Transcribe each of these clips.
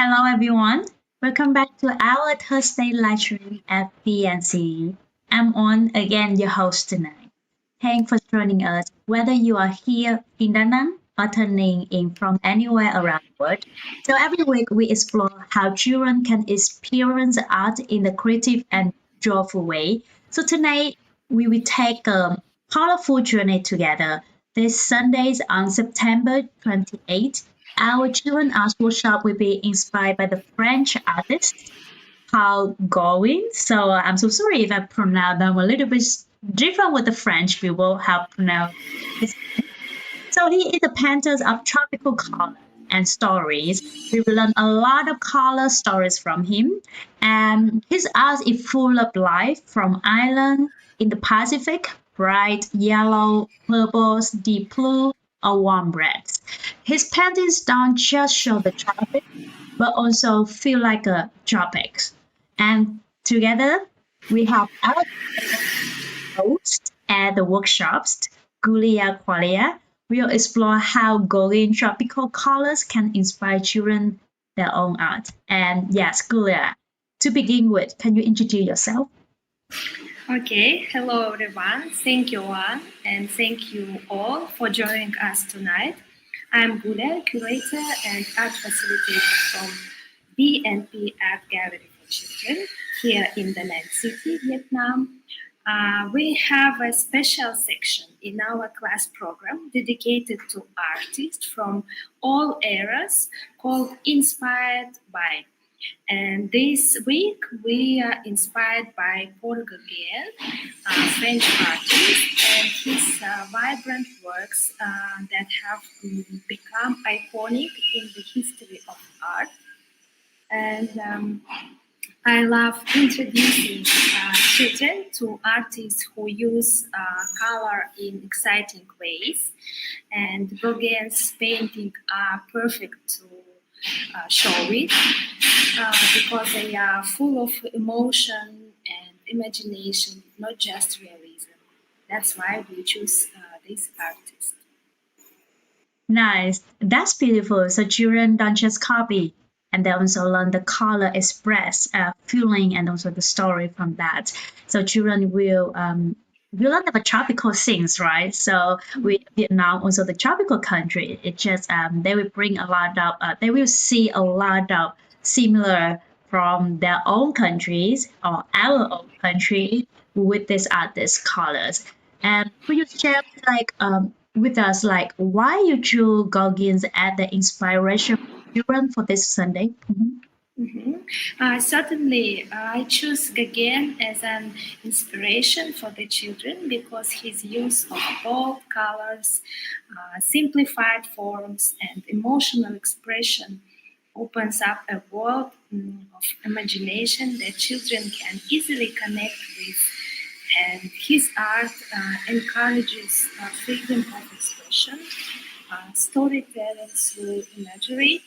Hello, everyone. Welcome back to our Thursday Livestream at VNCE. I'm on again, your host tonight. Thanks for joining us, whether you are here in Da Nang or tuning in from anywhere around the world. So every week we explore how children can experience art in a creative and joyful way. So tonight we will take a colorful journey together. This Sundays on September 28th, our children art workshop will be inspired by the French artist Paul Gauguin. So I'm so sorry if I pronounce them a little bit different with the French people how to pronounce this. So he is a painter of tropical color and stories. We will learn a lot of color stories from him. And his art is full of life from island in the Pacific, bright yellow, purples, deep blue, or warm reds. His paintings don't just show the tropics, but also feel like a tropics. And together we have our host at the workshops, Gulya, Qualia. We'll explore how Gauguin tropical colors can inspire children their own art. And yes, Gulya, to begin with, can you introduce yourself? Okay, hello everyone. Thank you, Juan, and thank you all for joining us tonight. I'm Gulya, curator and art facilitator from VNCE Gallery for Children here in Da Nang City, Vietnam. We have a special section in our class program dedicated to artists from all eras called Inspired by. And this week we are inspired by Paul Gauguin, a French artist, and his vibrant works that have become iconic in the history of art. And I love introducing children to artists who use color in exciting ways. And Gauguin's paintings are perfect to show it because they are full of emotion and imagination, not just realism. That's why we choose this artist. Nice. That's beautiful. So children don't just copy, and they also learn the color express feeling and also the story from that. So children will learn about tropical things, right? So with Vietnam, also the tropical country, it just they will bring a lot of they will see a lot of similar from their own countries or our own country with this artist colors. And could you share with us like why you chose Goggins as the inspiration for children for this Sunday? Certainly, I choose Gauguin as an inspiration for the children because his use of bold colors, simplified forms, and emotional expression opens up a world of imagination that children can easily connect with. And his art encourages freedom of expression, storytelling through imagery,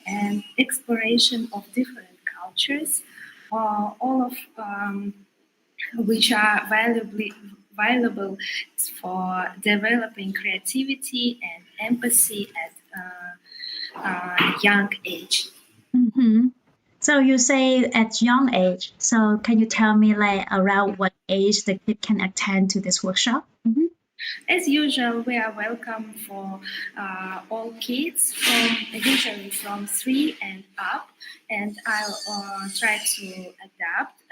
and exploration of different cultures, all of which are valuable for developing creativity and empathy at a young age. Mm-hmm. So you say at young age. So can you tell me like around what age the kid can attend to this workshop? As usual, we are welcome for all kids, usually from 3 and up, and I'll try to adapt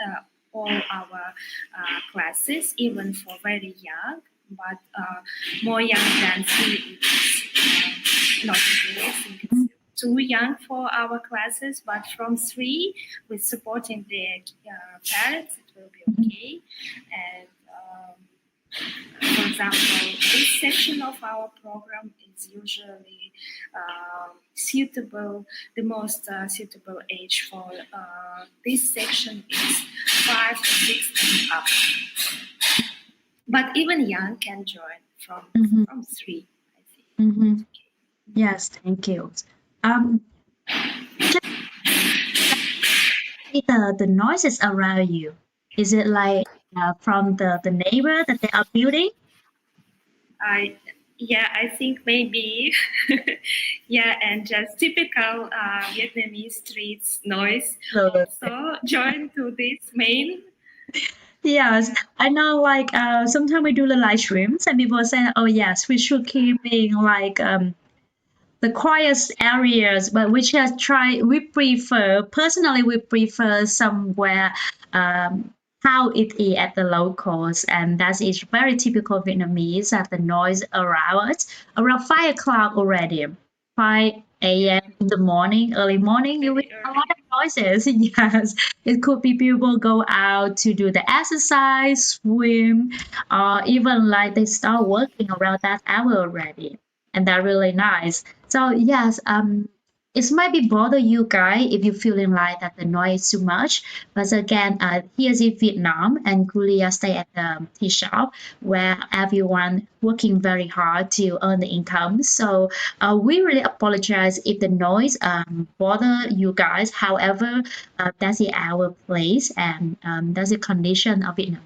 all our classes, even for very young, but more young than 3 is not okay. I think it's too young for our classes, but from 3, with supporting their parents, it will be okay. And for example, this section of our program is usually suitable. The most suitable age for this section is 5, 6, and up. But even young can join from 3, I think. Okay. Yes, thank you. The noises around you, is it like from the neighbor that they are building? Yeah, I think maybe. Yeah, and just typical Vietnamese streets noise also join to this main. Yes, I know. Like sometimes we do the live streams, and people say, "Oh yes, we should keep being like the quietest areas," but we just try. We prefer personally, we prefer somewhere how it is at the locals, and that is very typical Vietnamese. That the noise around us around 5 o'clock already, 5 a.m. in the morning, early morning. You will Very hear a early. lot of noises. Yes, it could be people go out to do the exercise, swim, or even like they start working around that hour already, and they're really nice. So yes, it might be bother you guys if you're feeling like that the noise is too much. But again, here's in Vietnam, and Gulya stay at the tea shop where everyone working very hard to earn the income. So we really apologize if the noise bother you guys. However, that's the our place, and that's the condition of Vietnam.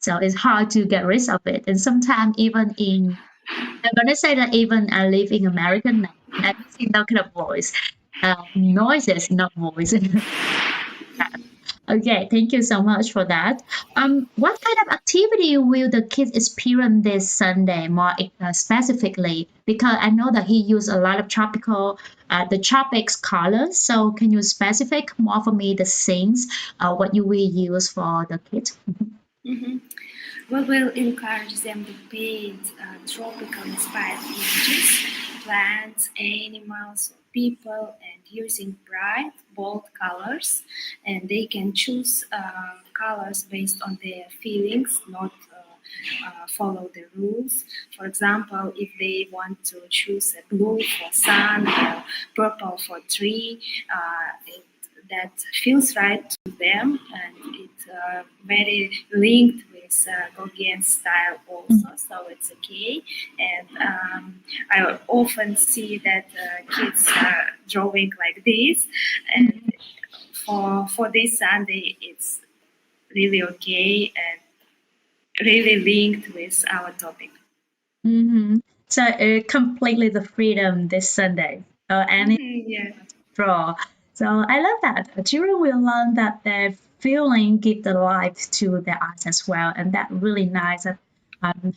So it's hard to get rid of it. And sometimes even in I'm gonna say that even I live in American now, and I don't see that kind of voice. Noises, not voice. Okay, thank you so much for that. What kind of activity will the kids experience this Sunday more specifically? Because I know that he used a lot of the tropics colors. So can you specify more for me the things what you will use for the kids? Mhm. We will encourage them to paint tropical inspired images, plants, animals, people, and using bright, bold colors. And they can choose colors based on their feelings, not follow the rules. For example, if they want to choose a blue for sun or purple for tree, that feels right to them, and it's very linked with Gauguin style also, so it's okay. And I often see that kids are drawing like this, and for this Sunday, it's really okay and really linked with our topic. Mm-hmm. So completely the freedom this Sunday. Any Yeah. draw. So I love that. Children will learn that their feeling give the life to their art as well, and that really nice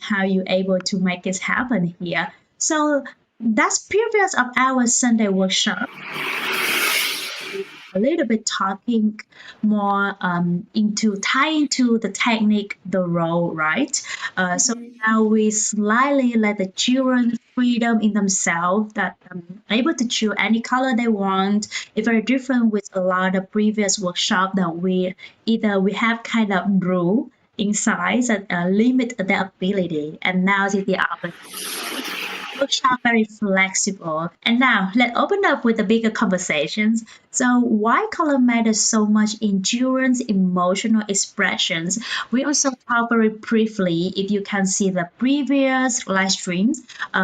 how you able to make it happen here. So that's previous of our Sunday workshop. A little bit talking more into tying to the technique, the role, right? So now we slightly let the children freedom in themselves that able to choose any color they want. It's very different with a lot of previous workshop that we have kind of rule inside that limit their ability, and now it's the opposite workshop very flexible. And now let's open up with the bigger conversations. So why color matters so much in children's emotional expressions? We also talk very briefly, if you can see the previous live streams,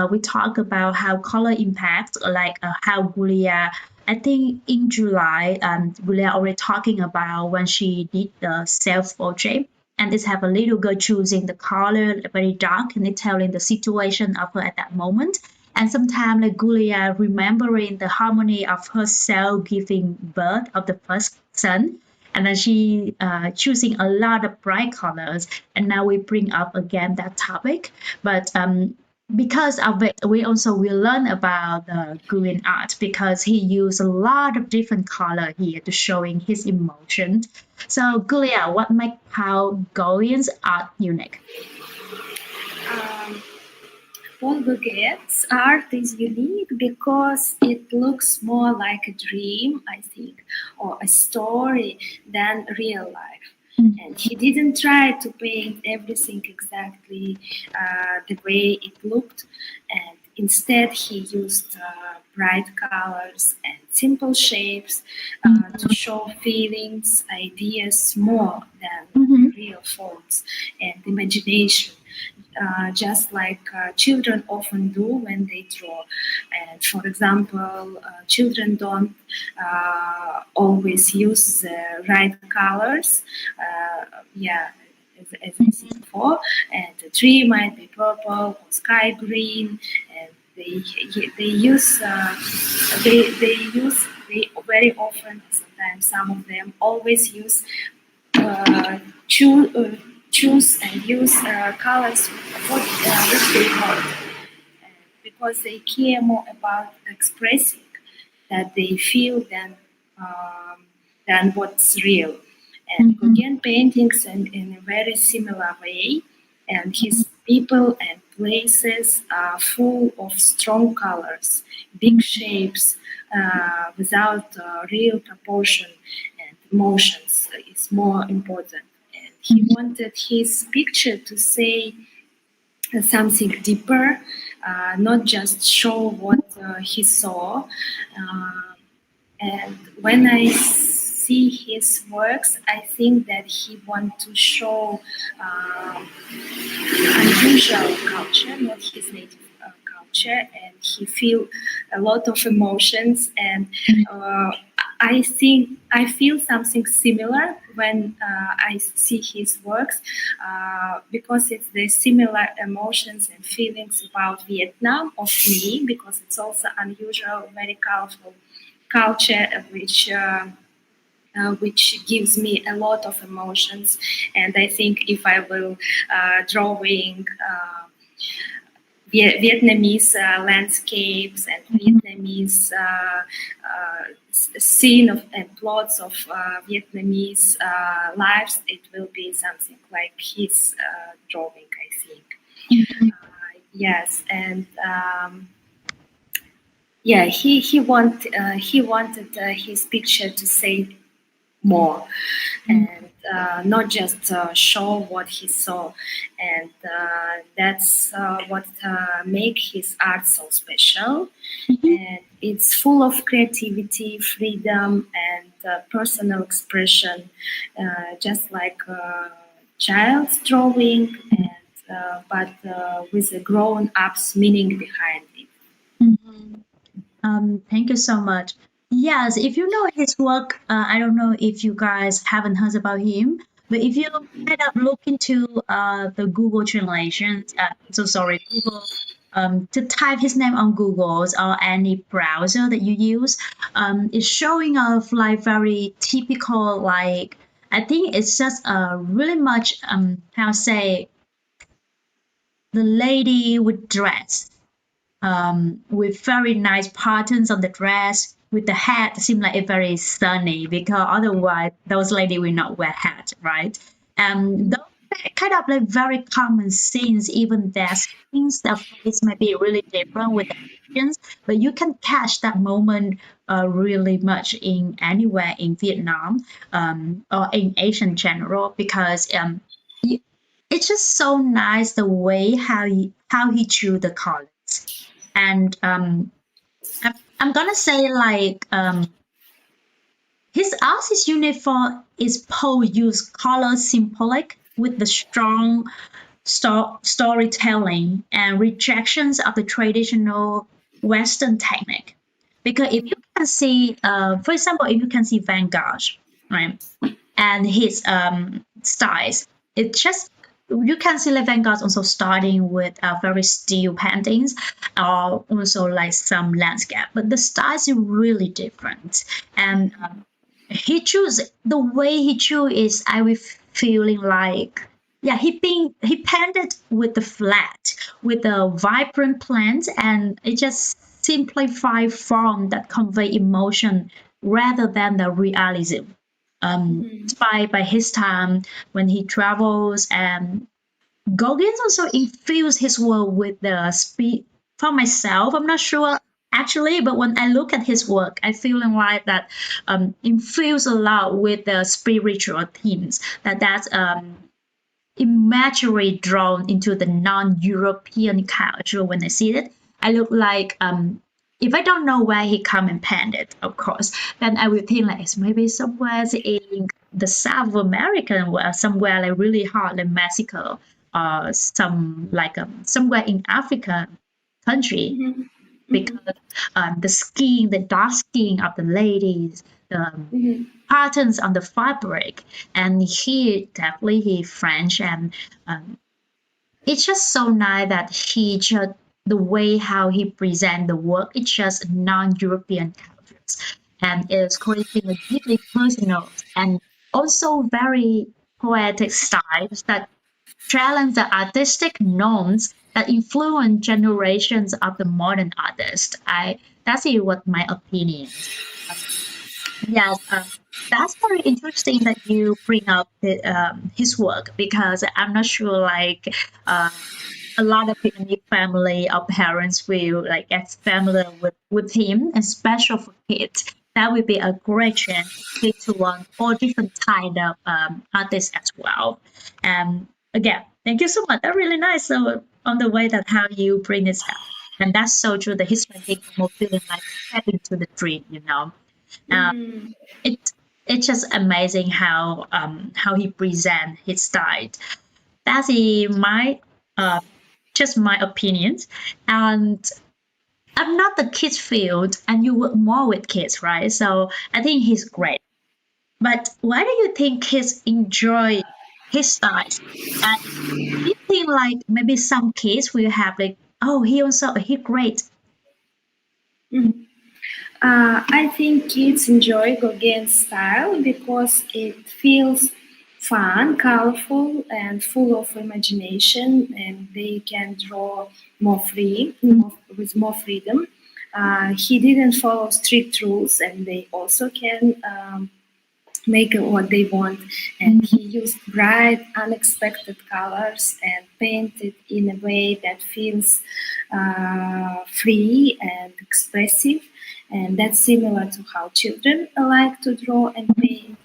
we talk about how color impacts, like how Gulya I think in July, we are already talking about when she did the self-portrait, and it's have a little girl choosing the color very dark, and it telling the situation of her at that moment. And sometimes like Gulya remembering the harmony of herself giving birth of the first son. And then she choosing a lot of bright colors. And now we bring up again that topic. But because of it, we also will learn about the Gauguin art because he used a lot of different color here to showing his emotions. So, Gulya, what makes Paul Gauguin's art unique? Um, Paul Gauguin's art is unique because it looks more like a dream, I think, or a story than real life. And he didn't try to paint everything exactly the way it looked, and instead he used bright colors and simple shapes to show feelings, ideas more than real forms and imagination. Just like children often do when they draw. And for example, children don't always use the right colors. Yeah, as I said before, and the tree might be purple or sky green, and they use they very often, sometimes some of them always use choose and use colors which they want, because they care more about expressing that they feel than what's real. And Gauguin paintings in a very similar way, and his people and places are full of strong colors, big shapes, without real proportion and emotions is more important. And he wanted his picture to say something deeper, not just show what he saw. And when I see his works, I think that he wants to show unusual culture, not his native culture, and he feel a lot of emotions. And I think I feel something similar when I see his works, because it's the similar emotions and feelings about Vietnam of me, because it's also unusual, very colorful culture, which gives me a lot of emotions. And I think if I will drawing Vietnamese landscapes and Vietnamese scene and plots of Vietnamese lives, it will be something like his drawing, I think. Yes, and he wanted his picture to say more, and not just show what he saw, and that's what make his art so special. And it's full of creativity, freedom, and personal expression, just like child's drawing, and but with a grown-up's meaning behind it. Thank you so much. Yes, if you know his work, I don't know if you guys haven't heard about him, but if you kind of look into the Google translations, Google, to type his name on Google or any browser that you use, it's showing off like very typical, like, I think it's just really much, how say, the lady with dress. With very nice patterns on the dress, with the hat seem like it's very sunny, because otherwise those ladies will not wear hat, right? Those kind of like very common scenes, even their skins, their face may be really different with the Asians, but you can catch that moment really much in anywhere in Vietnam, or in Asian in general, because it's just so nice the way how he drew the colors. And I'm gonna say like his art is uniform. Is Paul use color symbolic with the strong storytelling and rejections of the traditional Western technique. Because if you can see, for example, if you can see Van Gogh, right, and his styles, it just you can see like Van Gogh also starting with very still paintings, or also like some landscape, but the styles are really different. And he chose the way he chose is I was feeling like he painted with the flat, with the vibrant plants, and it just simplified form that convey emotion rather than the realism. Inspired by his time when he travels, and Gauguin also infused his work with the speed. For myself, I'm not sure actually, but when I look at his work, I feel like that infused a lot with the spiritual themes. That's imagery drawn into the non-European culture. When I see it, I look like if I don't know where he come and painted, of course, then I will think like it's maybe somewhere in the South of America, or somewhere like really hot, like Mexico, or somewhere in Africa country, because the dark skin of the ladies, the patterns on the fabric. And he French, and it's just so nice that he just the way how he present the work. It's just non-European characters, and is creating a deeply personal and also very poetic styles that challenge the artistic norms that influence generations of the modern artists. That's what my opinion. Yes, that's very interesting that you bring up his work, because I'm not sure like a lot of Vietnamese family or parents will like get familiar with him, especially for kids. That would be a great chance to learn all different kind of artists as well. And again, thank you so much. That's really nice. So on the way that how you bring it up, and that's so true. The Hispanic more feeling like stepping to the dream, you know. It it's just amazing how he present his style. That's my uh, just my opinions. And I'm not the kids field, and you work more with kids, right? So I think he's great. But why do you think kids enjoy his style? And do you think like maybe some kids will have like, oh, he great. I think kids enjoy Gauguin's style because it feels fun, colorful, and full of imagination, and they can draw with more freedom. He didn't follow strict rules, and they also can make what they want. And he used bright, unexpected colors and painted in a way that feels free and expressive. And that's similar to how children like to draw and paint.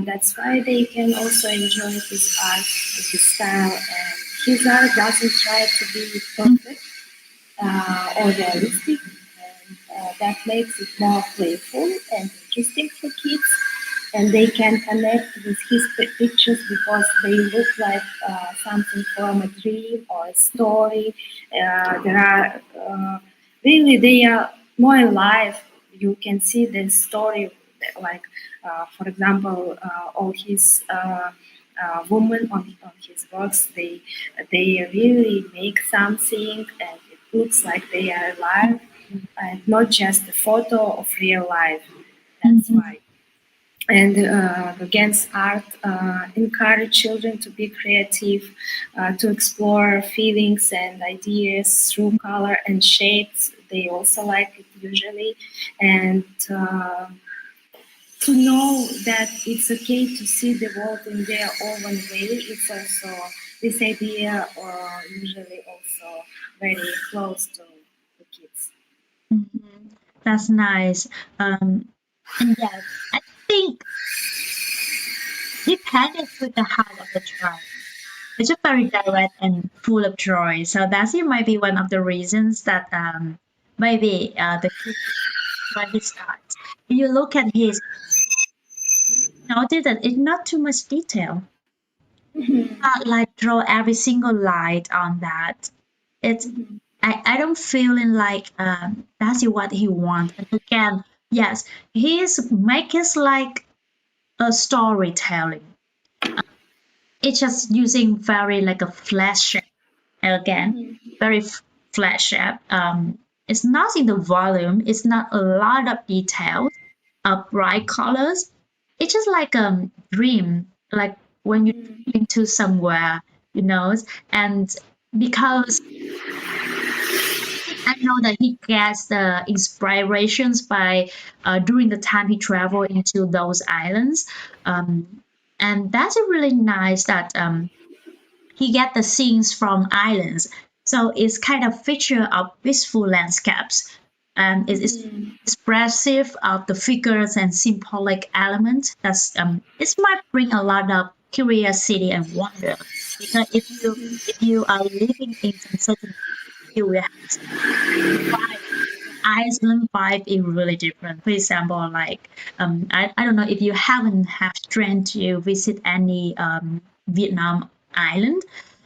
That's why they can also enjoy his art, his style, and his art doesn't try to be perfect or realistic, and that makes it more playful and interesting for kids. And they can connect with his pictures because they look like something from a dream or a story. There are really they are more alive. You can see the story, like for example, all his women on his works. They really make something, and it looks like they are alive, and not just a photo of real life. That's why. And against art, encourage children to be creative, to explore feelings and ideas through color and shapes. They also like it usually, and to know that it's okay to see the world in their own way. It's also this idea, or usually also very close to the kids. That's nice. And yes, I think depending with the heart of the child. It's just very direct and full of joy. So that it might be one of the reasons that maybe the kid when he starts. If you look at his, notice that it's not too much detail. Not like draw every single line on that. It's I don't feel in like that's what he wants. And again, yes, he's make it like a storytelling. It's just using very like a flash shape. Again, very flash shape. It's not in the volume. It's not a lot of details, bright colors. It's just like a dream, like when you're into somewhere, you know. And because I know that he gets the inspirations by during the time he traveled into those islands, and that's really nice that he get the scenes from islands. So it's kind of feature of peaceful landscapes, and it is expressive of the figures and symbolic elements. That's it might bring a lot of curiosity and wonder, because if you are living in some certain, you will have Iceland vibe is really different. For example, like I don't know if you haven't have strength to visit any Vietnam island.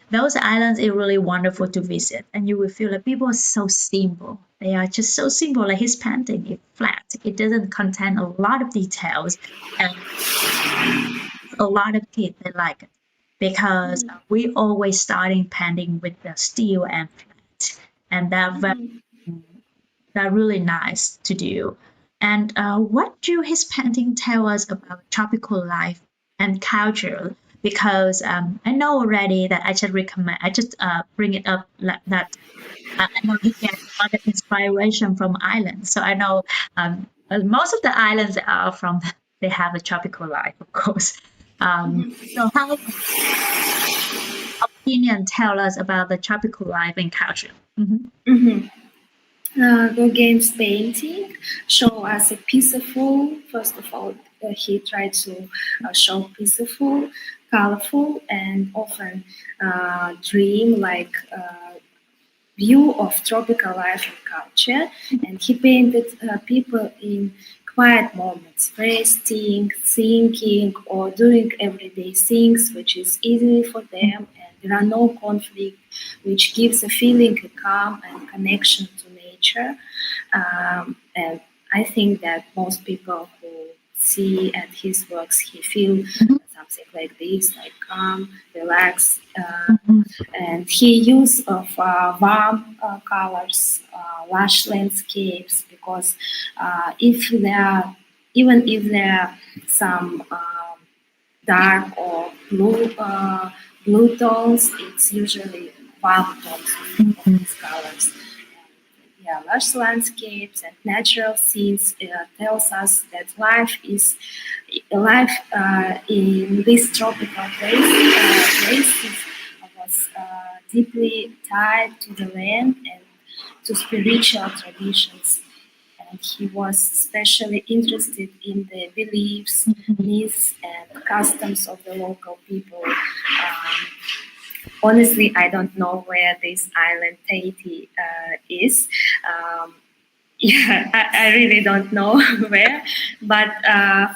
Those islands are really wonderful to visit, and you will feel like people are so simple. They are just so simple. Like his painting is flat, it doesn't contain a lot of details, and a lot of kids they like it because we always starting painting with the steel and flat, and they're really nice to do. And what do his painting tell us about tropical life and culture? Because I know already that I just recommend, I just bring it up like that. I know he gets a lot of inspiration from islands. So I know most of the islands are from, they have a tropical life, of course. So how opinion tell us about the tropical life and culture? Gauguin's painting show us a peaceful, first of all, he tried to show peaceful, colorful, and often dream-like view of tropical life and culture. And he painted people in quiet moments, resting, thinking, or doing everyday things, which is easy for them, and there are no conflict, which gives a feeling of calm and connection to nature. And I think that most people who see at his works, he feel something like this, like calm, relaxed, and he use of warm colors, lush landscapes, because even if there are some dark or blue tones, it's usually warm tones of these colors. Yeah, lush landscapes and natural scenes tells us that life in this tropical place was deeply tied to the land and to spiritual traditions. And he was especially interested in the beliefs, myths, and customs of the local people. Honestly, I don't know where this island Tahiti is. I really don't know where, but I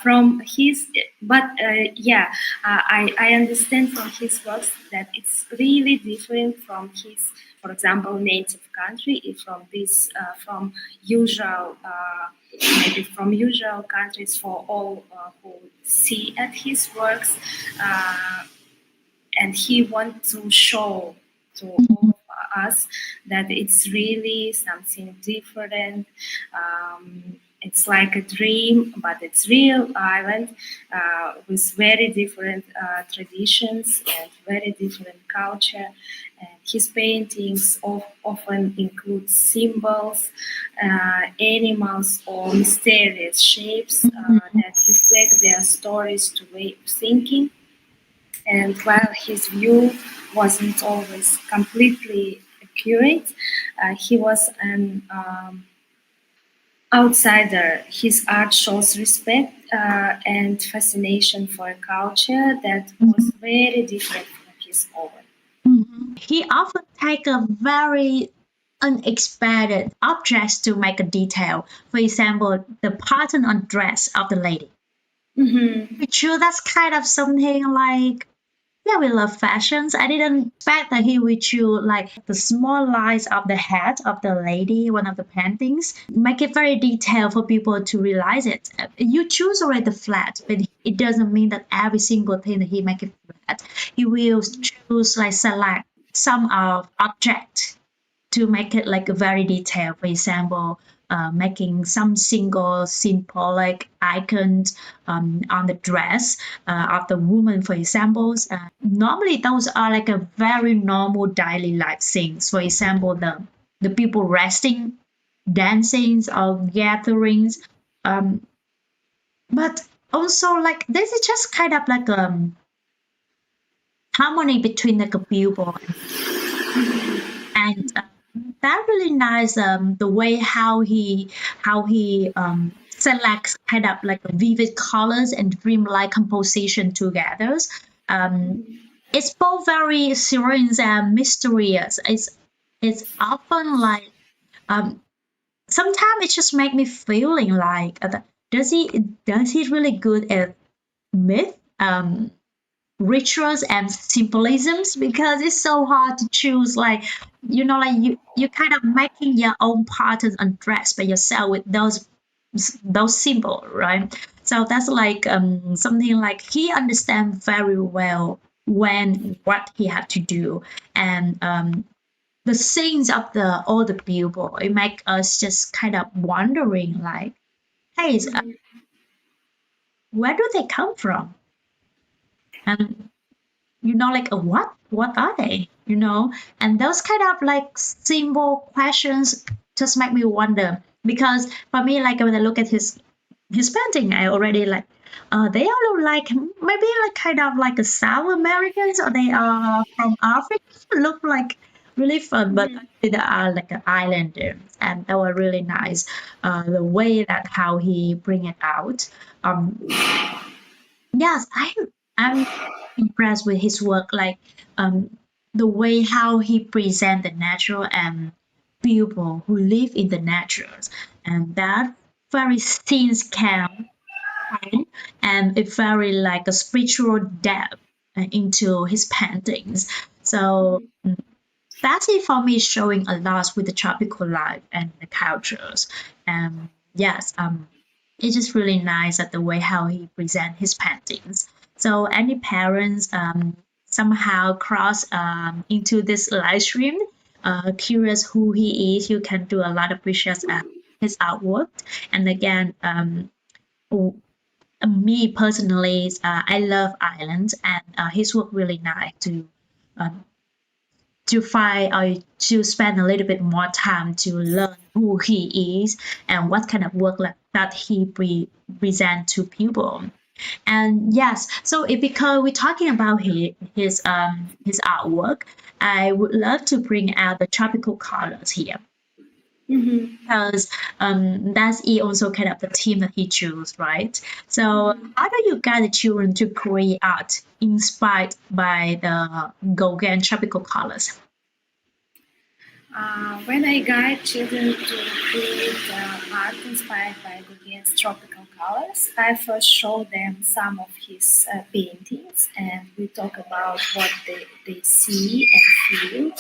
understand from his works that it's really different from his, for example, native country, from usual, maybe from usual countries for all who see at his works. And he wants to show to all of us that it's really something different. It's like a dream, but it's real island with very different traditions and very different culture. And his paintings often include symbols, animals, or mysterious shapes that reflect their stories to way of thinking. And while his view wasn't always completely accurate, he was an outsider. His art shows respect and fascination for a culture that was very different from his own. He often take a very unexpected objects to make a detail. For example, the pattern on dress of the lady. Which that's kind of something like, yeah, we love fashions. I didn't expect that he would choose like the small lines of the head of the lady, one of the paintings, make it very detailed for people to realize it. You choose already the flat, but it doesn't mean that every single thing that he make it flat. He will choose like select some of object to make it like a very detailed. For example, making some single symbolic icons on the dress of the woman, for example. Normally, those are like a very normal daily life things. For example, the people resting, dancing, or gatherings. But also, like this is just kind of like harmony between like a people and. That really nice the way how he selects kind of like vivid colors and dreamlike composition together. It's both very serious and mysterious. It's often like sometimes it just make me feeling like does he really good at myth rituals and symbolisms, because it's so hard to choose, like you kind of making your own patterns and dress by yourself with those those symbols, right? So that's like something like he understands very well when what he had to do, and the scenes of the all the people, it make us just kind of wondering like, hey, where do they come from? And like what are they? And those kind of like simple questions just make me wonder. Because for me, like when I look at his painting, I already like, they all look like maybe like kind of like a South Americans, or they are from Africa. Look like really fun, but actually they are like an islander, and they were really nice. The way that how he bring it out. Yes, I'm impressed with his work, like the way how he present the natural and people who live in the natures, and that very scenes can and it very like a spiritual depth into his paintings. So that's it for me, showing a lot with the tropical life and the cultures. And yes, it's just really nice at the way how he present his paintings. So any parents somehow cross into this live stream, curious who he is, you can do a lot of research at his artwork. And again, me personally, I love Ireland, and his work really nice um, to find or to spend a little bit more time to learn who he is and what kind of work that he present to people. And yes, so because we're talking about his artwork, I would love to bring out the tropical colors here, because that's also kind of the theme that he chose, right? So how do you guide the children to create art inspired by the Gauguin tropical colors? When I guide children to create art inspired by Gauguin's tropical colors, I first show them some of his paintings, and we talk about what they see and feel,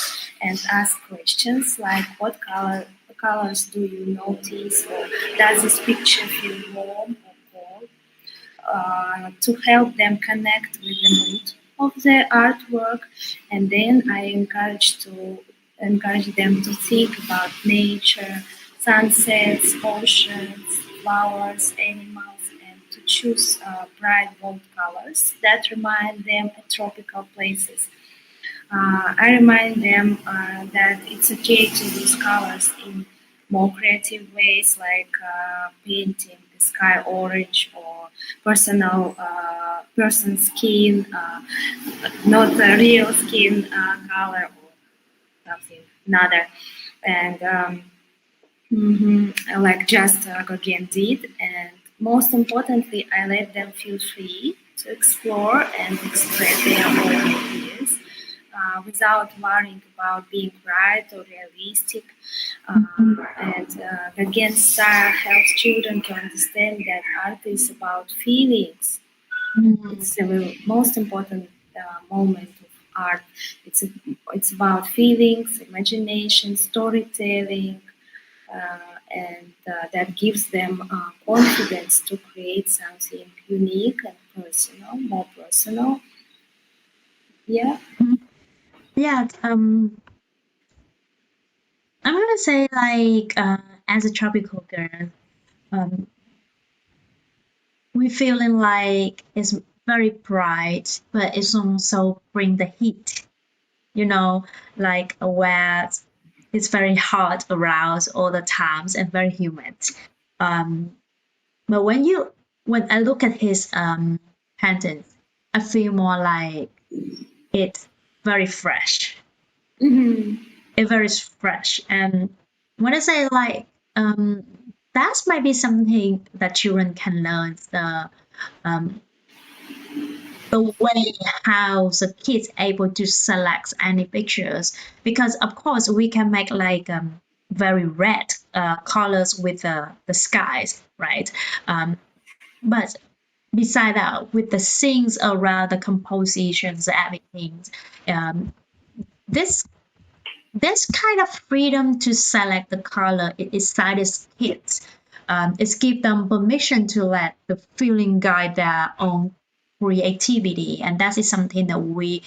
and ask questions like what colors do you notice, or does this picture feel warm or cold, to help them connect with the mood of the artwork. And then I encourage them to think about nature, sunsets, oceans, flowers, animals, and to choose bright bold colors that remind them of tropical places. I remind them that it's okay to use colors in more creative ways, like painting the sky orange, or person skin, not a real skin color, or something another. And like just Gauguin did. And most importantly, I let them feel free to explore and express their own ideas, without worrying about being right or realistic. And Gauguin's style helps children to understand that art is about feelings. It's the most important moment of art. It's about feelings, imagination, storytelling, and that gives them confidence to create something unique and personal, more personal. Yeah. Yeah, I'm gonna say like as a tropical girl, um, we feeling like it's very bright, but it's also bring the heat. Like where it's very hot around all the times and very humid. Um, but when I look at his paintings, I feel more like it's very fresh. It's very fresh. And when I say like that's maybe something that children can learn, um, the way how the kids able to select any pictures, because of course we can make like very red colors with the skies, right? But beside that, with the scenes around the compositions, everything, um, this this kind of freedom to select the color it excites kids. It's give them permission to let the feeling guide their own creativity, and that is something that we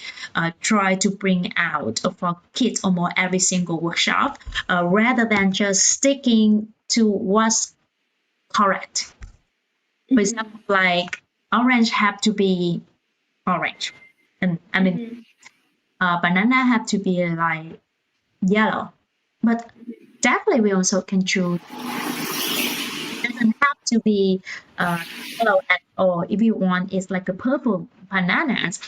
try to bring out for kids almost every single workshop, rather than just sticking to what's correct. For example, like orange have to be orange, and banana have to be like yellow, but definitely we also can choose. It doesn't have to be yellow at all. If you want, it's like a purple bananas.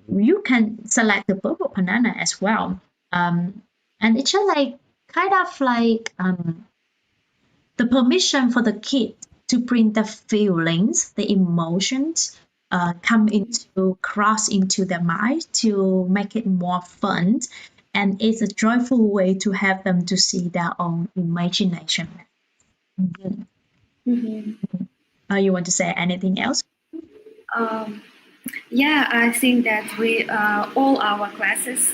You can select the purple banana as well. And it's just like kind of like the permission for the kid to bring the feelings, the emotions, cross into their mind to make it more fun. And it's a joyful way to have them to see their own imagination. You want to say anything else? Yeah, I think that we all our classes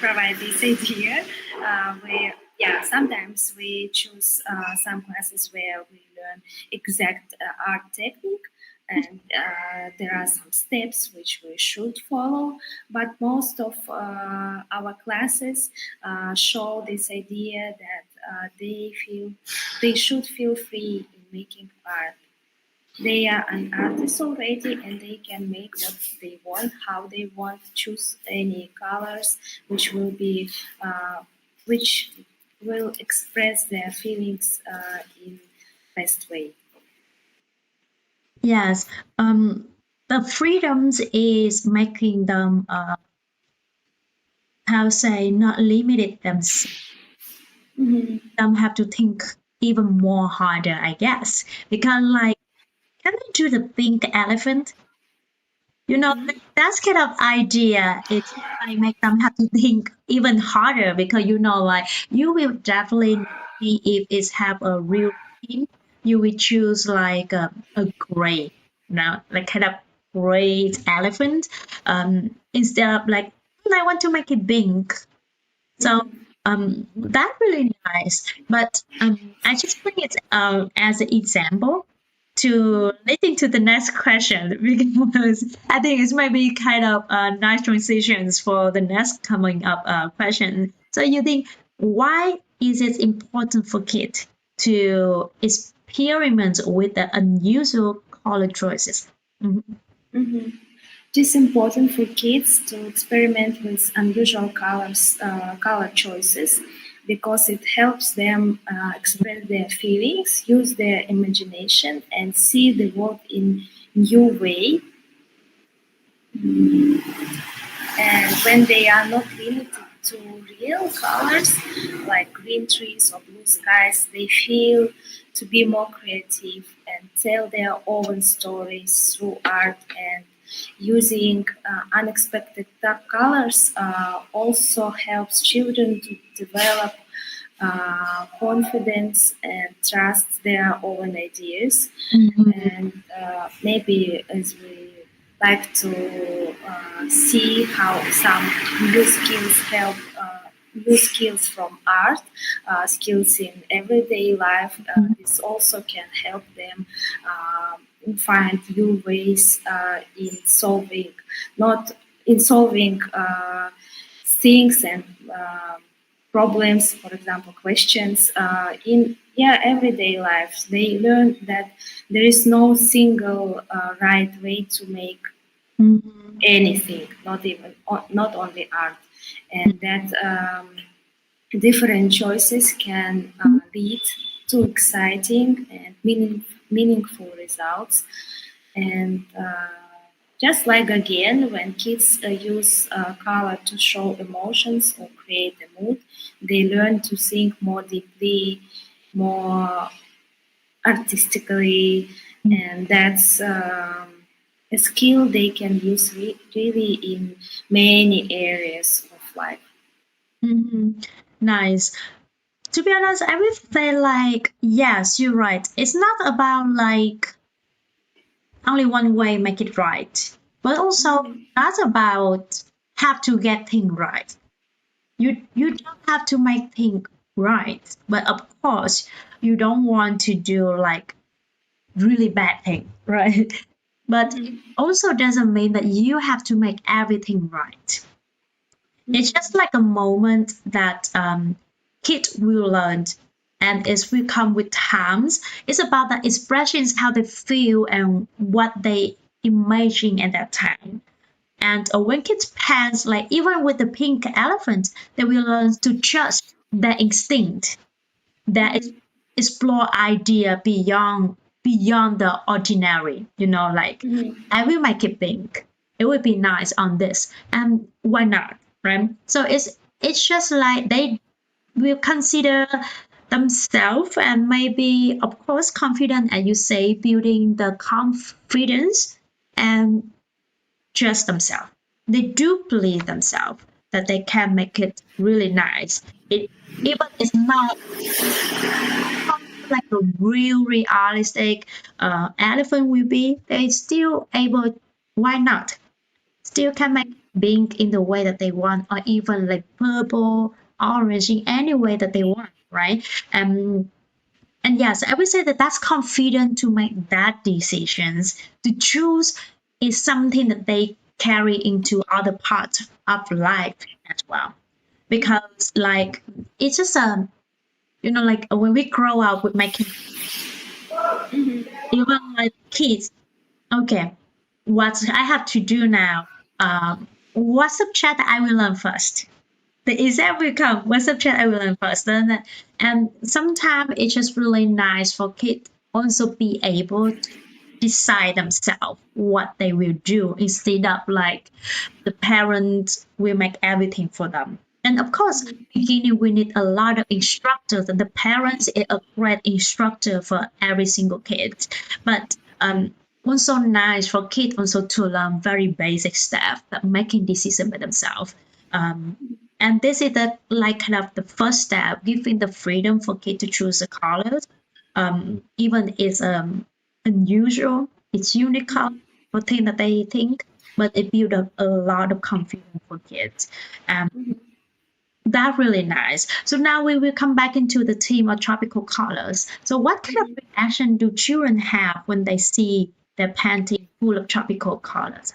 provide this idea. Sometimes we choose some classes where we learn exact art technique, and there are some steps which we should follow. But most of our classes show this idea that they should feel free in making art. They are an artist already, and they can make what they want, how they want, choose any colors which will express their feelings in best way. Yes. The freedoms is making them not limited themselves. Them have to think even more harder, I guess, because like, can they do the pink elephant? That's kind of idea. It's like make them have to think even harder, because like you will definitely see if it's have a real theme. You will choose like a gray, like kind of gray elephant, instead of like I want to make it pink. So that really nice. But I just bring it as an example to leading to the next question, because I think it's maybe kind of nice transitions for the next coming up question. So you think, why is it important for kids to experiment with the unusual color choices? It is important for kids to experiment with unusual color choices, because it helps them express their feelings, use their imagination, and see the world in new way. And when they are not limited to real colors like green trees or blue skies, they feel to be more creative and tell their own stories through art. And using unexpected dark colors also helps children to develop confidence and trust their own ideas. And maybe as we like to see how some new skills help, new skills from art, skills in everyday life. This also can help them find new ways in solving things and problems, for example, questions in everyday life. They learn that there is no single right way to make anything, not only art, and that different choices can lead to exciting and meaningful results. And just like again, when kids use color to show emotions or create a mood, they learn to think more deeply, more artistically, and that's a skill they can use really in many areas of life. Nice. To be honest, I would say like, yes, you're right. It's not about like only one way make it right, but also not about have to get things right. You don't have to make things right, but of course, you don't want to do like really bad thing, right? But it also doesn't mean that you have to make everything right. It's just like a moment that kids will learn, and it will come with times. It's about the expressions, how they feel, and what they imagine at that time. And when kids pants, like even with the pink elephant, they will learn to trust their instinct, that explore idea beyond the ordinary. Like I will make it pink. It would be nice on this, and why not, right? So it's just like they will consider themselves, and maybe of course confident, as you say, building the confidence and trust themselves. They do believe themselves that they can make it really nice. Even it's not like a real realistic elephant will be, they still able. Why not? Still can make pink in the way that they want, or even like purple, orange, in any way that they want, right? And yes, I would say that that's confident to make that decisions. To choose is something that they carry into other parts of life as well. Because like it's just like when we grow up with making even like kids, okay, what I have to do now, what subject I will learn first? The exam will come. What subject I will learn first? And sometimes it's just really nice for kids also be able to decide themselves what they will do, instead of like the parents will make everything for them. And of course, beginning we need a lot of instructors, and the parents is a great instructor for every single kid. But also nice for kids also to learn very basic stuff, that making decisions by themselves. And this is like kind of the first step, giving the freedom for kids to choose the colors. Even it's unusual, it's unique for thing that they think, but it builds up a lot of confidence for kids. That's really nice. So now we will come back into the theme of tropical colors. So what kind of reaction do children have when they see their painting full of tropical colors?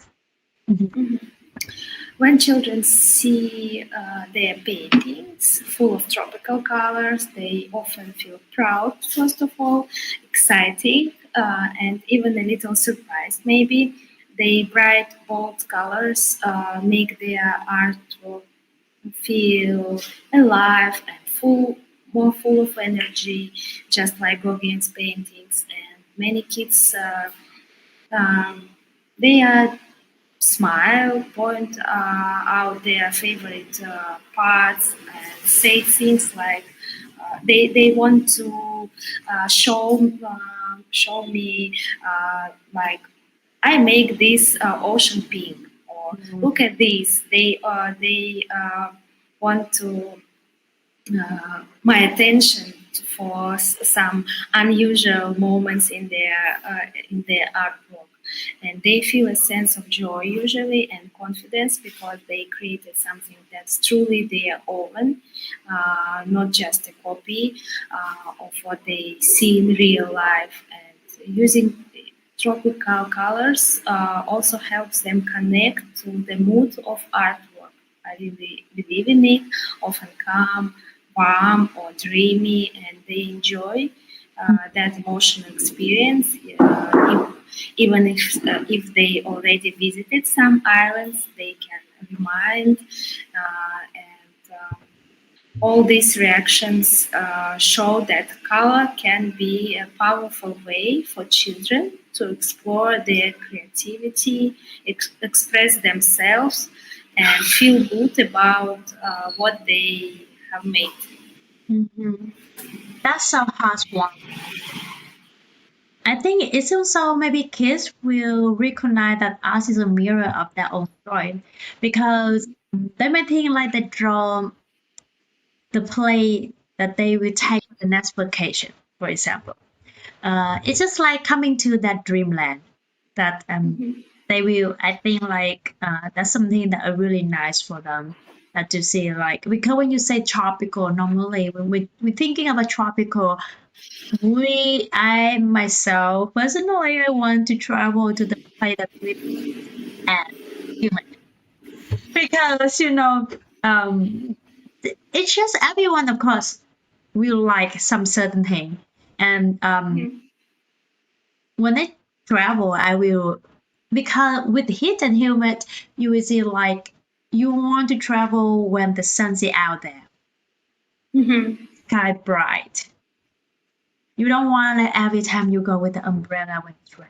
When children see their paintings full of tropical colors, they often feel proud, first of all, excited, and even a little surprised maybe. The bright, bold colors make their artwork feel alive and more full of energy, just like Gauguin's paintings. And many kids, they are smile, point out their favorite parts, and say things like they want to show me like I make this ocean pink, or look at this. They want to my attention for some unusual moments in their artwork, and they feel a sense of joy usually and confidence because they created something that's truly their own, not just a copy of what they see in real life. And using tropical colors also helps them connect to the mood of artwork. I really believe in it, often calm, warm, or dreamy, and they enjoy that emotional experience. Even if they already visited some islands, they can remind, and all these reactions show that color can be a powerful way for children to explore their creativity, express themselves, and feel good about what they have made. That's so heartwarming. I think it's also maybe kids will recognize that art is a mirror of their own story, because they may think like they draw the play that they will take the next vacation, for example. It's just like coming to that dreamland that they will, I think like that's something that are really nice for them. to see, like, because when you say tropical, normally when we're thinking about tropical, I myself personally, I want to travel to the place that we and human, because it's just everyone, of course, will like some certain thing, and when I travel, I will, because with heat and humid, you will see like you want to travel when the sun's out there, sky bright. You don't want it every time you go with the umbrella when it's rain,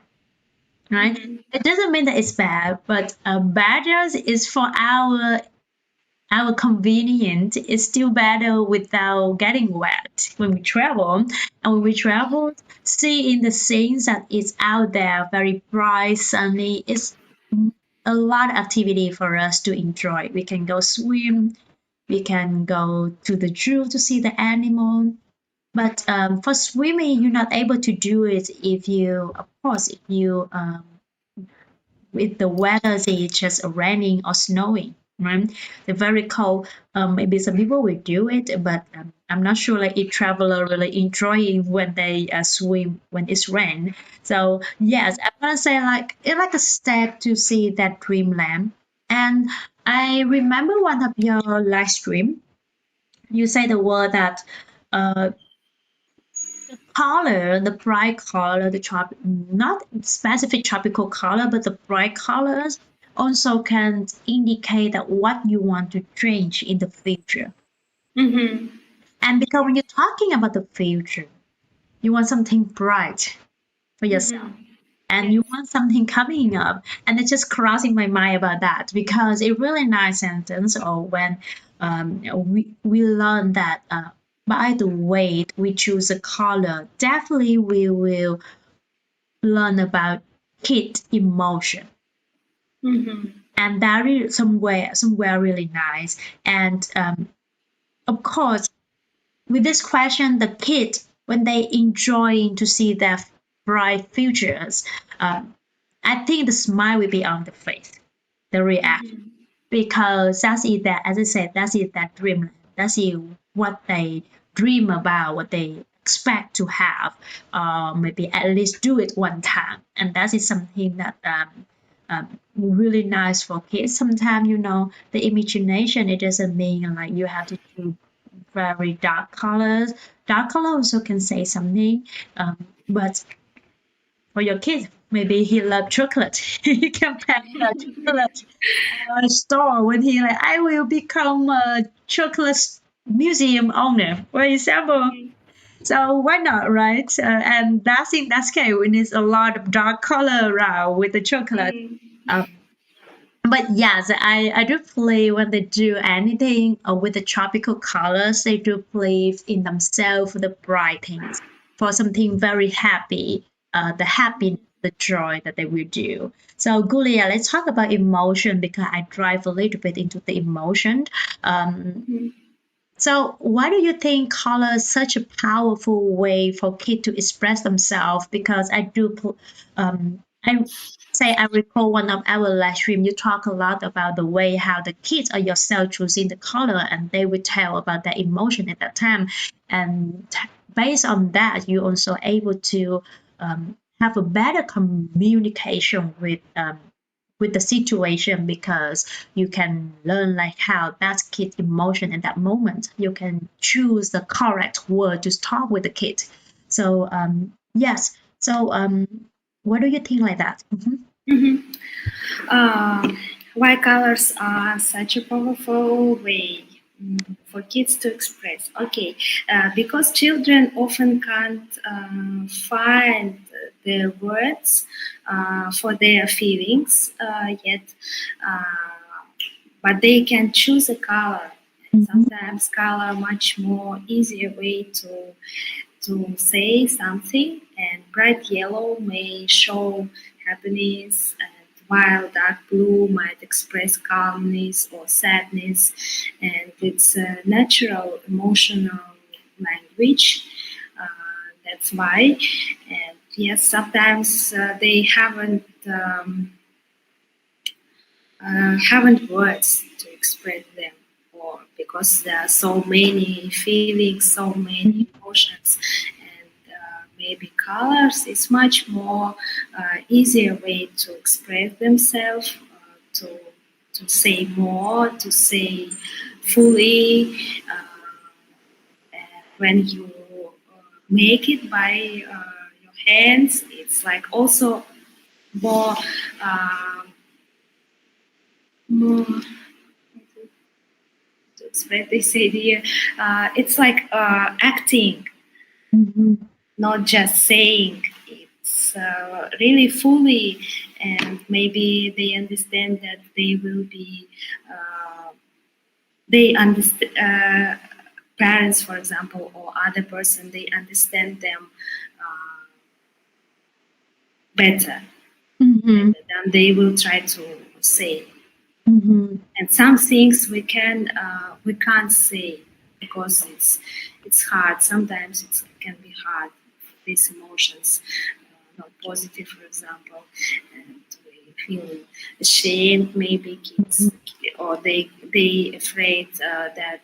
right? It doesn't mean that it's bad, but better is for our convenience. It's still better without getting wet when we travel. And when we travel, seeing the scenes that is out there, very bright, sunny, it's a lot of activity for us to enjoy. We can go swim, we can go to the zoo to see the animal. But for swimming, you're not able to do it if you, of course, if you with the weather, say it's just raining or snowing, right? They're very cold. Maybe some people will do it, but I'm not sure like if traveler really enjoying when they swim when it's rain. So yes, I want to say like it's like a step to see that dreamland. And I remember one of your live stream. You say the word that color, the bright color, not specific tropical color, but the bright colors also can indicate that what you want to change in the future. And because when you're talking about the future, you want something bright for yourself. And you want something coming up, and it's just crossing my mind about that because it's really nice sentence. Or when we learn that by the way we choose a color, definitely we will learn about kid emotion, and that is somewhere really nice. And of course, with this question, the kid when they enjoying to see their bright futures, I think the smile will be on the face, the reaction, because that's it. That, as I said, that's it. That dreamland. That's it. What they dream about, what they expect to have, maybe at least do it one time, and that is something that really nice for kids. Sometimes the imagination. It doesn't mean like you have to do very dark colors. Dark color also can say something, but for your kid, maybe he loves chocolate. He can pack a chocolate store when he like, I will become a chocolate museum owner, for example. So why not, right? And that's in that case, we need a lot of dark color around with the chocolate. But yes, I do believe when they do anything with the tropical colors, they do believe in themselves the bright things for something very happy, the happiness, the joy that they will do. So Gulya, let's talk about emotion because I drive a little bit into the emotion. So why do you think color is such a powerful way for kids to express themselves? Because I recall one of our live stream, you talk a lot about the way how the kids or yourself choosing the color and they will tell about their emotion at that time. And based on that, you also able to have a better communication with the situation because you can learn like how that kid's emotion at that moment. You can choose the correct word to talk with the kid. So yes. So what do you think like that? Why colors are such a powerful way for kids to express? Okay, because children often can't find the words for their feelings yet, but they can choose a color. Sometimes color much more easier way to say something, and bright yellow may show happiness, and while dark blue might express calmness or sadness, and it's a natural emotional language. That's why, and yes, sometimes they haven't words to express them, or more, because there are so many feelings, so many emotions, and maybe colors is much more easier way to express themselves, to say more, to say fully. And when you make it by your hands, it's like also more to express this idea. It's like acting, not just saying. It's really fully, and maybe they understand that they will be. They understand parents, for example, or other person. They understand them better, than they will try to say. And some things we can't say because it's hard. Sometimes it can be hard. These emotions, not positive, for example, and we feel ashamed. Maybe kids, or they afraid that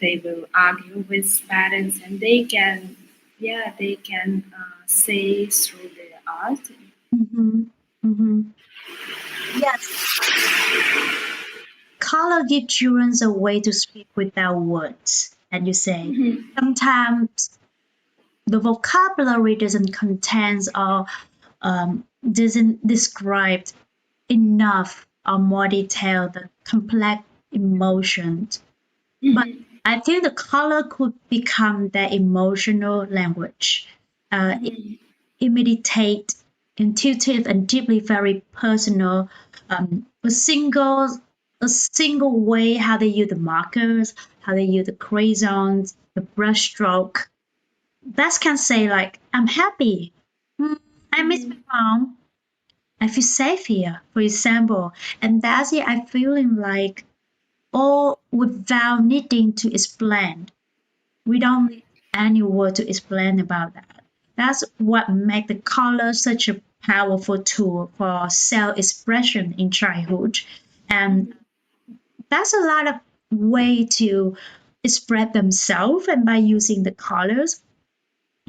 they will argue with parents, and they can say through their art. Yes. Color gives children a way to speak without words. And you say, sometimes the vocabulary doesn't contain or doesn't describe enough or more detail the complex emotions. But I feel the color could become their emotional language. Immediate, intuitive, and deeply very personal. A single way how they use the markers, how they use the crayons, the brush stroke. That can say like, I'm happy. I miss my mom. I feel safe here, for example. And that's it, I feeling like all without needing to explain. We don't need any word to explain about that. That's what makes the color such a powerful tool for self-expression in childhood. And that's a lot of way to express themselves, and by using the colors,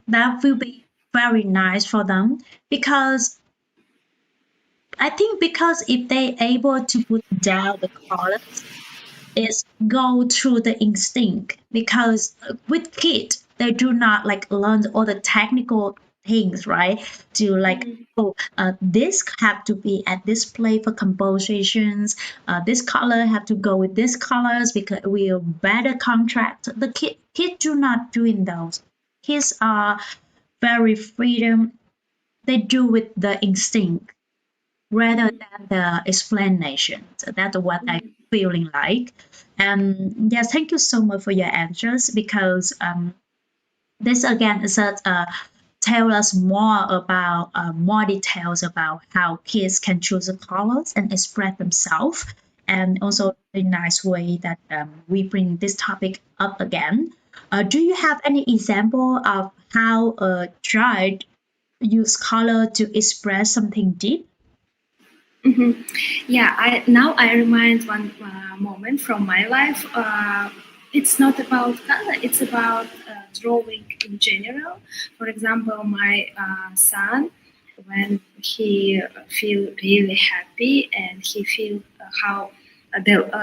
that will be very nice for them, because I think because if they able to put down the colors, it's go through the instinct, because with kids they do not like learn all the technical things, right? To like, this have to be at this place for compositions, this color have to go with this colors because we'll better contract. The kids do not doing those. Kids are very freedom. They do with the instinct rather than the explanation. So that's what I'm feeling like. And yes, thank you so much for your answers, because this again is tell us more about more details about how kids can choose the colors and express themselves, and also a nice way that we bring this topic up again. Do you have any example of how a child use color to express something deep? Yeah, I remind one moment from my life. It's not about color; it's about drawing in general. For example, my son, when he feel really happy and he feel how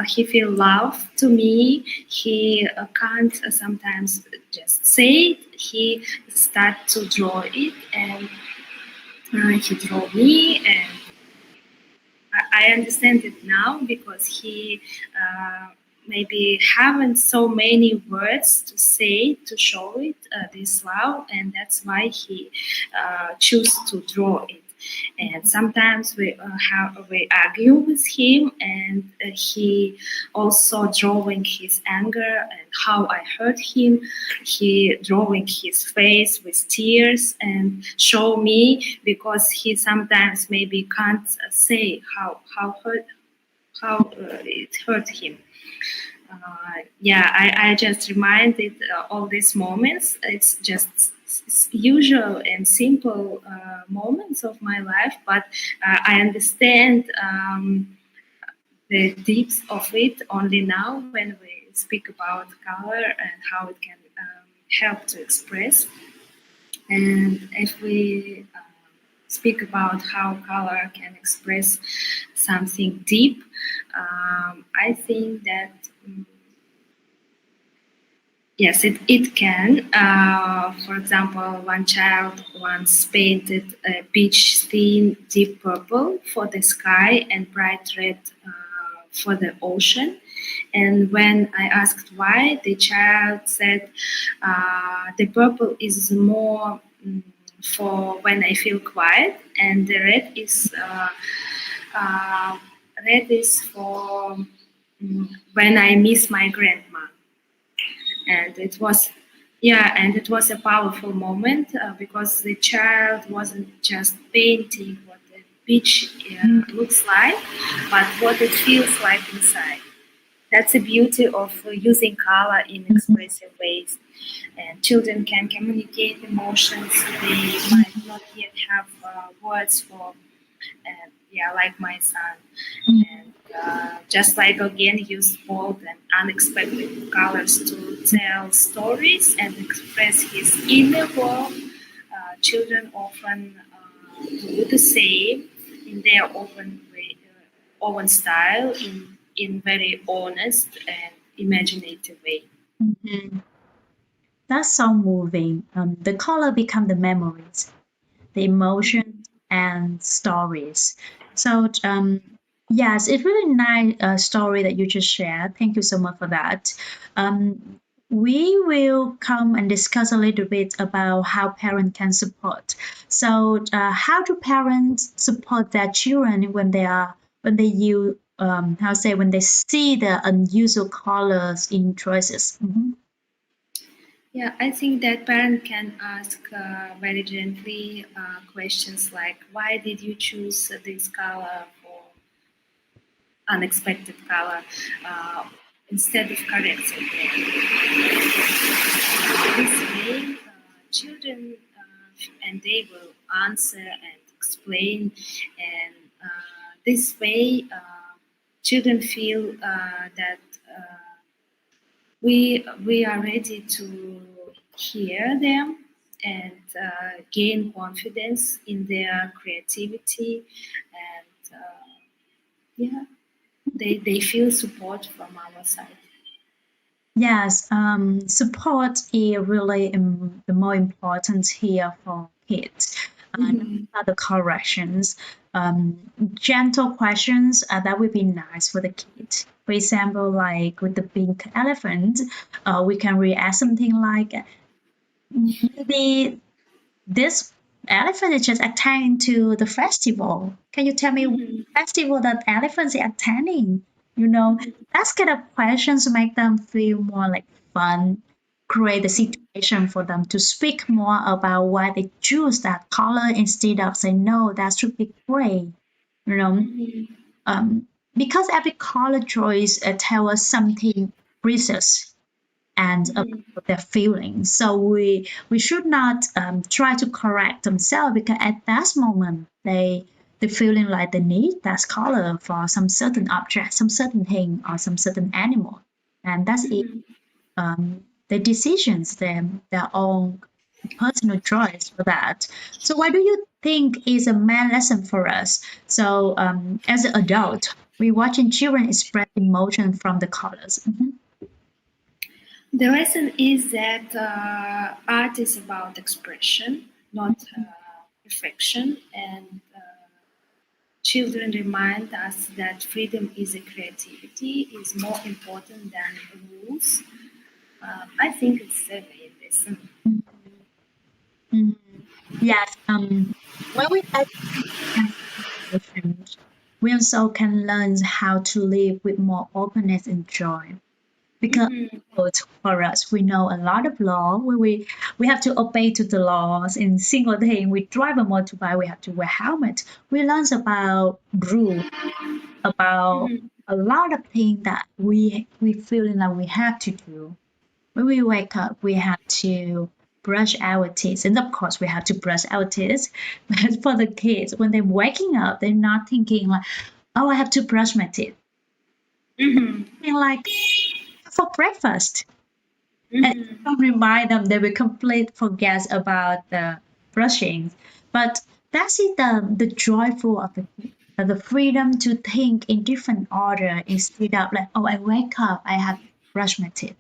he feel love to me, he can't sometimes just say it. He start to draw it, and he draw me, and I understand it now, because he maybe haven't so many words to say to show it this love, and that's why he choose to draw it. And sometimes we argue with him, and he also drawing his anger and how I hurt him. He drawing his face with tears and show me, because he sometimes maybe can't say how it hurt him. I just reminded all these moments. It's just usual and simple moments of my life, but I understand the depths of it only now when we speak about color and how it can help to express. And if we speak about how color can express something deep, I think that yes, it can. For example, one child once painted a peach thin deep purple for the sky and bright red for the ocean. And when I asked why, the child said the purple is more for when I feel quiet, and the red is for when I miss my grandma. And it was a powerful moment because the child wasn't just painting what the beach looks like, but what it feels like inside. That's the beauty of using color in expressive ways. And children can communicate emotions they might not yet have words for. And like my son. And just like Gauguin used bold and unexpected colors to tell stories and express his inner world, children often do the same in their own way, own style, in very honest and imaginative way. Mm-hmm. That's so moving. The color become the memories, the emotions and stories. So yes, it's really nice story that you just shared. Thank you so much for that. We will come and discuss a little bit about how parents can support. So how do parents support their children when they use when they see the unusual colors in choices? Mm-hmm. Yeah, I think that parent can ask very gently questions like, "Why did you choose this color for unexpected color?" Instead of correcting them. This way, children and they will answer and explain, and this way, children feel that. We are ready to hear them and gain confidence in their creativity, and they feel support from our side. Yes, support is really the more important here for kids. Not about the corrections. Gentle questions that would be nice for the kids. For example, like with the pink elephant, we can react something like maybe this elephant is just attending to the festival. Can you tell me what festival that elephants are attending? That's kind of questions make them feel more like fun, create a situation for them to speak more about why they choose that color instead of saying no, that should be gray. You know, because every color choice tells us something precious and about their feelings. So we should not try to correct themselves because at that moment they feeling like they need that color for some certain object, some certain thing, or some certain animal, and that's it. The decisions, their own personal choice for that. So why do you think is a main lesson for us? So as an adult, we watching children express emotion from the colors. Mm-hmm. The lesson is that art is about expression, not perfection, and children remind us that freedom is a creativity is more important than rules. I think it's a main lesson. Mm-hmm. Yes. When we ask emotions, we also can learn how to live with more openness and joy. Because for us, we know a lot of law. We have to obey to the laws. In single thing, we drive a motorbike. We have to wear helmet. We learn about rules, about a lot of things that we feeling like we have to do. When we wake up, we have to brush our teeth, and of course, we have to brush our teeth. But for the kids, when they're waking up, they're not thinking like, "Oh, I have to brush my teeth." Mm-hmm. And like for breakfast. And if Mm-hmm. you don't remind them, they will completely forget about the brushing. But that's it, the joyful of the freedom to think in different order instead of like, oh, I wake up, I have brushed my teeth.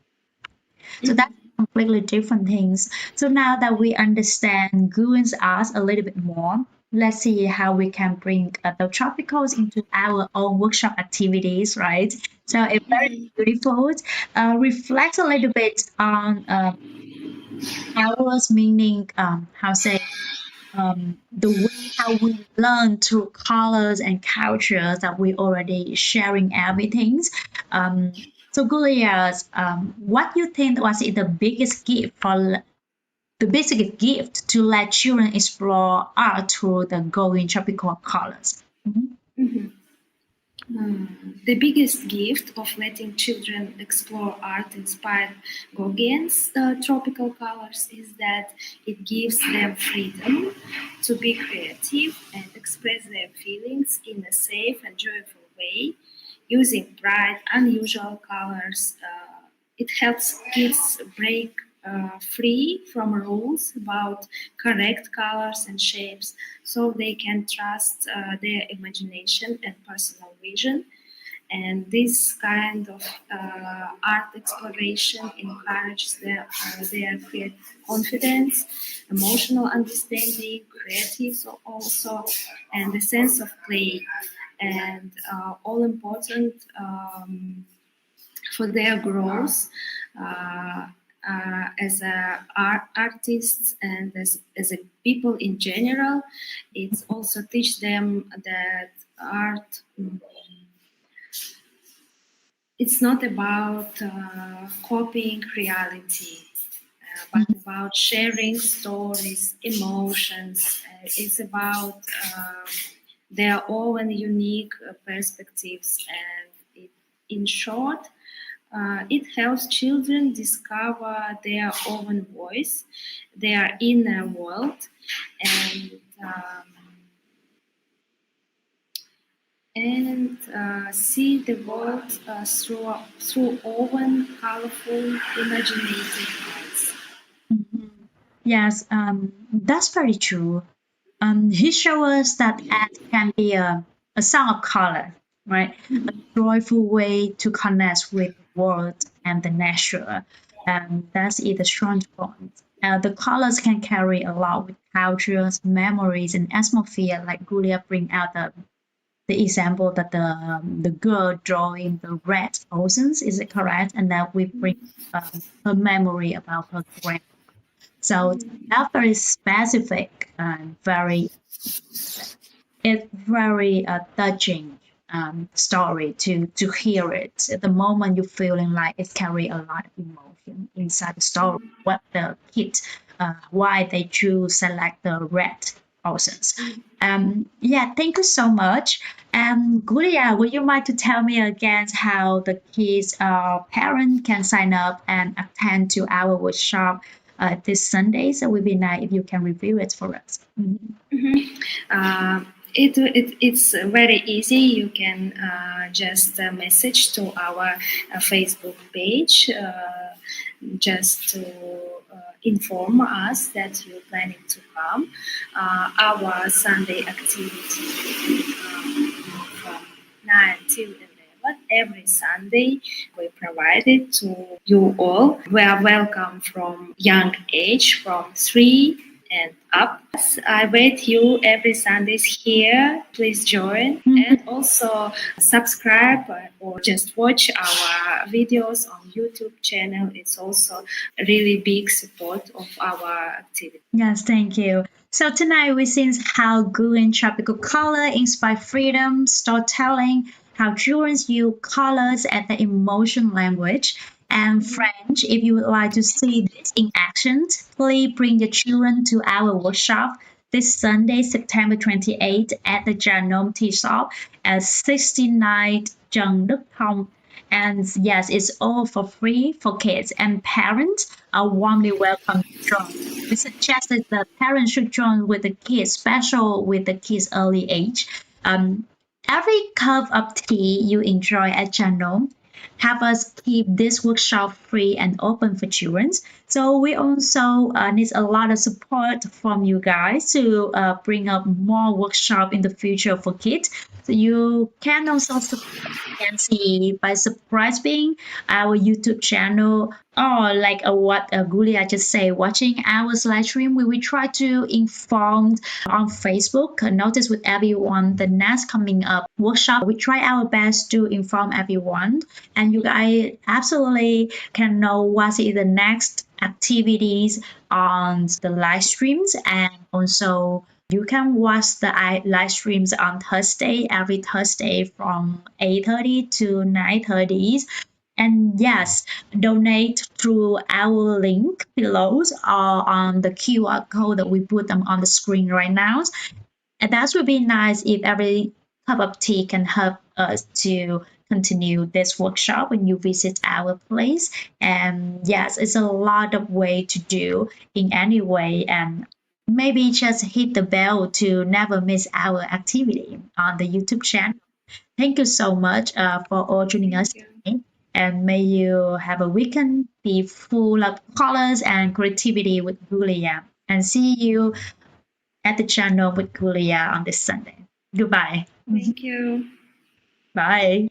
So that's completely different things. So now that we understand Gauguin's art a little bit more, let's see how we can bring the tropicals into our own workshop activities, right? So it's very beautiful. Reflect a little bit on ours, meaning how say the way how we learn through colors and cultures that we already sharing everything. So Gulya, what you think was it the biggest gift for the basic gift to let children explore art through the glowing tropical colors? Mhm. Mm-hmm. The biggest gift of letting children explore art inspired Gauguin's tropical colors is that it gives them freedom to be creative and express their feelings in a safe and joyful way. Using bright, unusual colors, it helps kids break free from rules about correct colors and shapes so they can trust their imagination and personal vision. And this kind of art exploration encourages their confidence, emotional understanding, creative also, and the sense of play. And all important for their growth uh, as artists and as a people in general. It's also teach them that art it's not about copying reality, but about sharing stories, emotions. It's about their own unique perspectives, and in short, it helps children discover their own voice, their inner world, and see the world through open, colorful, imaginative eyes. Mhm. Yes, that's very true. He shows us that art can be a song of color, right? A joyful way to connect with the world and the nature. And that's it, the strong point. The colors can carry a lot with cultures, memories, and atmosphere. Like Gulya bring out the example that the girl drawing the red oceans, is it correct? And that we bring her memory about her grandma. So that's very specific and very it's very touching story to hear it. At the moment, you're feeling like it carry a lot of emotion inside the story. What the kid, why they choose select the red oceans. Yeah, thank you so much. Gulya, would you mind to tell me again how the kids parent can sign up and attend to our workshop this Sunday? So it would be nice if you can review it for us. Uh, it's very easy. You can just message to our Facebook page just to inform us that you're planning to come. Our Sunday activity from 9 till 11 every Sunday. We provide it to you all. We are welcome from young age, from 3 and up. I wait you every Sundays here. Please join and also subscribe or just watch our videos on YouTube channel. It's also a really big support of our activity. Yes, thank you. So tonight we see how Gauguin tropical color inspire freedom, storytelling, how children use colors as the emotion language, and French. If you would like to see this in action, please bring your children to our workshop this Sunday, September 28th at the Janome Tea Shop at 69 Trần Đức Thông. And yes, it's all for free for kids, and parents are warmly welcome to join. We suggest that the parents should join with the kids, special with the kids' early age. Um, every cup of tea you enjoy at channel help us keep this workshop free and open for children. So we also need a lot of support from you guys to bring up more workshop in the future for kids. So you can also support VNCE by subscribing our YouTube channel, or like what Gulya just said, watching our live stream. We will try to inform on Facebook. Notice with everyone the next coming up workshop. We try our best to inform everyone, and you guys absolutely can know what is the next activities on the live streams. And also you can watch the live streams on Thursday, every Thursday from 8:30 to 9:30. And yes, donate through our link below or on the QR code that we put them on the screen right now. And that would be nice if every cup of tea can help us to continue this workshop when you visit our place. And yes, it's a lot of way to do in any way, and maybe just hit the bell to never miss our activity on the YouTube channel. Thank you so much for all joining us today, and may you have a weekend be full of colors and creativity with Gulya. And see you at the channel with Gulya on this Sunday. Goodbye. Thank you. Bye.